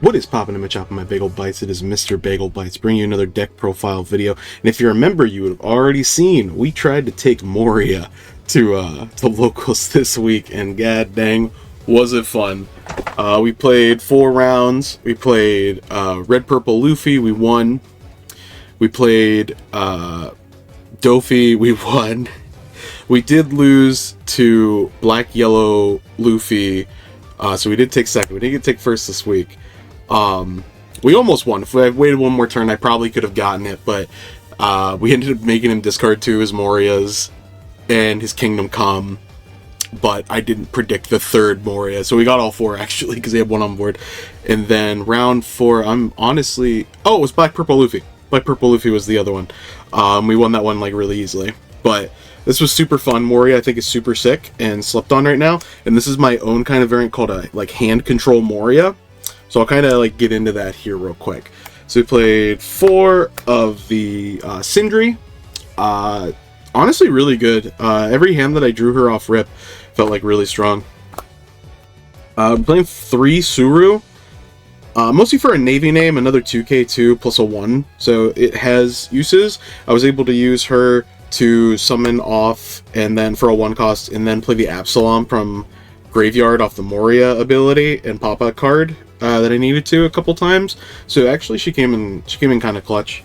What is poppin' in my chop my Bagel Bites? It is Mr. Bagel Bites bringing you another deck profile video. And if you remember, you would have already seen we tried to take Moria to locals this week, and god dang, was it fun. We played 4 rounds. We played Red Purple Luffy, we won. We played Dofi, we won. We did lose to Black Yellow Luffy, so we did take second. We didn't get to take first this week. We almost won. If I had waited one more turn, I probably could have gotten it, but we ended up making him discard 2 his Morias and his Kingdom Come, but I didn't predict the third Moria, so we got all 4 actually, because they had 1 on board. And then round 4, I'm honestly... Oh, it was Black Purple Luffy. Black Purple Luffy was the other one. We won that one like really easily, but this was super fun. Moria, I think, is super sick and slept on right now, and this is my own kind of variant called a hand control Moria. So I'll kind of like get into that here real quick. So we played 4 of the Sindri. Honestly, really good. Every hand that I drew her off rip felt like really strong. I'm playing 3 Suru. Mostly for a Navy name, another 2k2 plus a 1. So it has uses. I was able to use her to summon off, and then for a 1 cost, and then play the Absalom from Graveyard off the Moria ability and pop a card that I needed to a couple times. So actually she came in kind of clutch.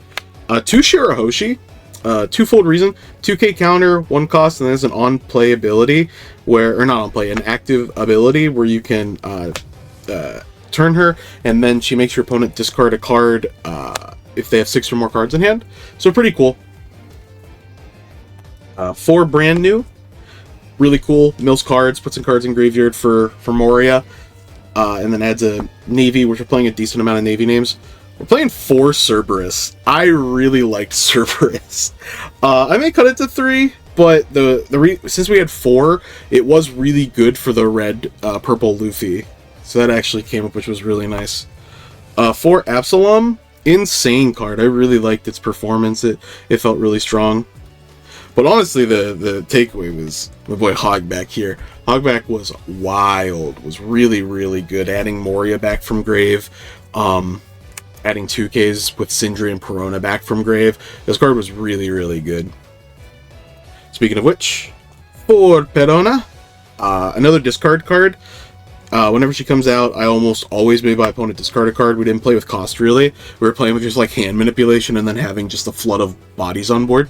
2 Shirahoshi, twofold reason: 2k counter, 1 cost, and there's an on play ability where, or not on play, an active ability where you can turn her, and then she makes your opponent discard a card if they have 6 or more cards in hand. So pretty cool. 4 brand new, really cool. Mills cards, puts some cards in graveyard for Moria, and then adds a Navy, which we're playing a decent amount of Navy names. We're playing 4 Cerberus. I really liked Cerberus. I may cut it to 3, but since we had 4, it was really good for the Red Purple Luffy. So that actually came up, which was really nice. 4 Absalom, insane card. I really liked its performance. It felt really strong. But honestly, the takeaway was my boy Hogback here. Hogback was wild, was really, really good. Adding Moria back from grave, adding 2Ks with Sindri and Perona back from grave. This card was really, really good. Speaking of which, for Perona, another discard card. Whenever she comes out, I almost always made my opponent discard a card. We didn't play with cost, really. We were playing with just like hand manipulation and then having just a flood of bodies on board.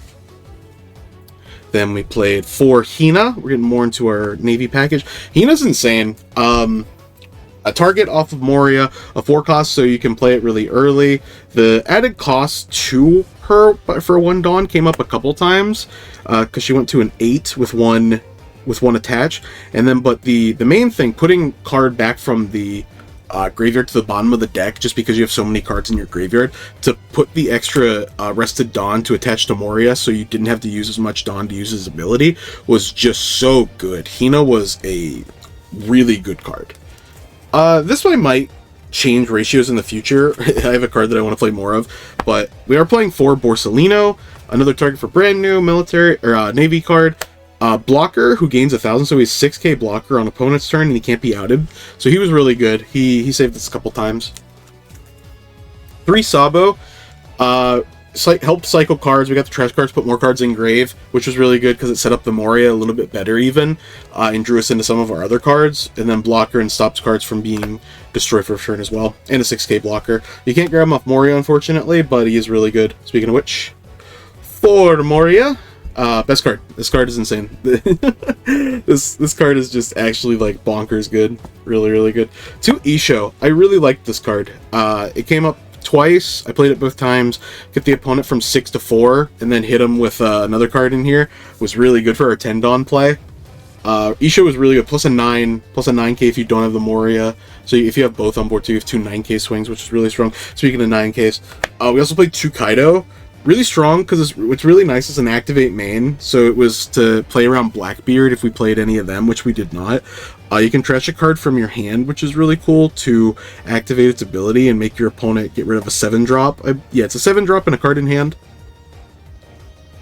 Then we played 4 Hina. We're getting more into our Navy package. Hina's insane. A target off of Moria, a 4 cost, so you can play it really early. The added cost to her for 1 Dawn came up a couple times, because she went to an 8 with one attach. And then, but the main thing, putting card back from the graveyard to the bottom of the deck, just because you have so many cards in your graveyard, to put the extra rested Dawn to attach to Moria, so you didn't have to use as much Dawn to use his ability, was just so good. Hina was a really good card. This one might change ratios in the future. I have a card that I want to play more of, but we are playing 4 Borsellino, another target for brand new military or Navy card. Blocker, who gains 1,000, so he's 6k blocker on opponent's turn, and he can't be outed. So he was really good. He saved us a couple times. 3 Sabo, helped cycle cards. We got the trash cards, put more cards in grave, which was really good because it set up the Moria a little bit better even, and drew us into some of our other cards. And then blocker and stops cards from being destroyed for a turn as well. And a 6k blocker. You can't grab him off Moria, unfortunately, but he is really good. Speaking of which, for Moria, best card. This card is insane. This card is just actually like bonkers good. Really, really good. 2 Isho. I really liked this card. It came up twice. I played it both times. Get the opponent from 6 to 4, and then hit him with another card in here. Was really good for our 10 Dawn play. Isho was really good. Plus a 9k if you don't have the Moria. So if you have both on board too, you have 2 9k swings, which is really strong. Speaking of 9ks, we also played 2 Kaido. Really strong, because what's really nice is an activate main, so it was to play around Blackbeard if we played any of them, which we did not. You can trash a card from your hand, which is really cool, to activate its ability and make your opponent get rid of a 7-drop. Yeah, it's a 7-drop and a card in hand.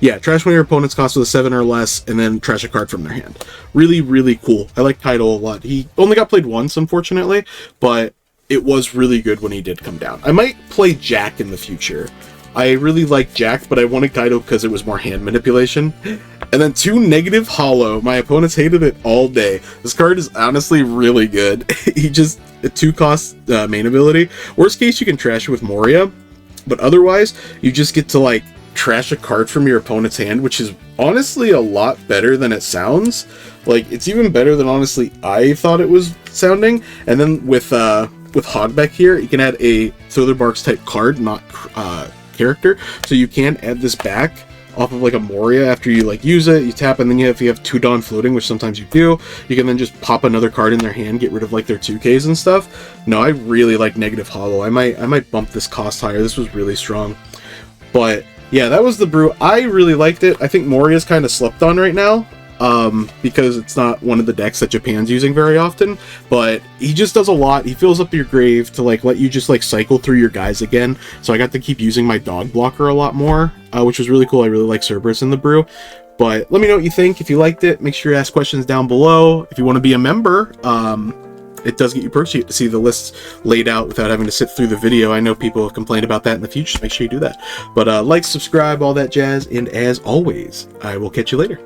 Yeah, trash one of your opponent's cost with a 7 or less, and then trash a card from their hand. Really, really cool. I like Kaido a lot. He only got played once, unfortunately, but it was really good when he did come down. I might play Jack in the future. I really like Jack, but I wanted Kaido because it was more hand manipulation. And then 2 negative hollow. My opponents hated it all day. This card is honestly really good. He just, a 2-cost main ability. Worst case, you can trash it with Moria. But otherwise, you just get to, like, trash a card from your opponent's hand, which is honestly a lot better than it sounds. Like, it's even better than, honestly, I thought it was sounding. And then with Hogback here, you can add a Thitherbarks type card, not character, so you can add this back off of like a Moria after you like use it. You tap, and then if you have 2 Dawn floating, which sometimes you do, you can then just pop another card in their hand, get rid of like their 2Ks and stuff. No, I really like negative hollow. I might bump this cost higher. This was really strong. But yeah, that was the brew. I really liked it. I think Moria's kind of slept on right now, because it's not one of the decks that Japan's using very often, but he just does a lot. He fills up your grave to like let you just like cycle through your guys again, so I got to keep using my dog blocker a lot more, which was really cool. I really like Cerberus in the brew. But let me know what you think. If you liked it, make sure you ask questions down below. If you want to be a member, it does get you perks. You get to see the lists laid out without having to sit through the video. I know people have complained about that in the future, so make sure you do that. But like, subscribe, all that jazz, and as always, I will catch you later.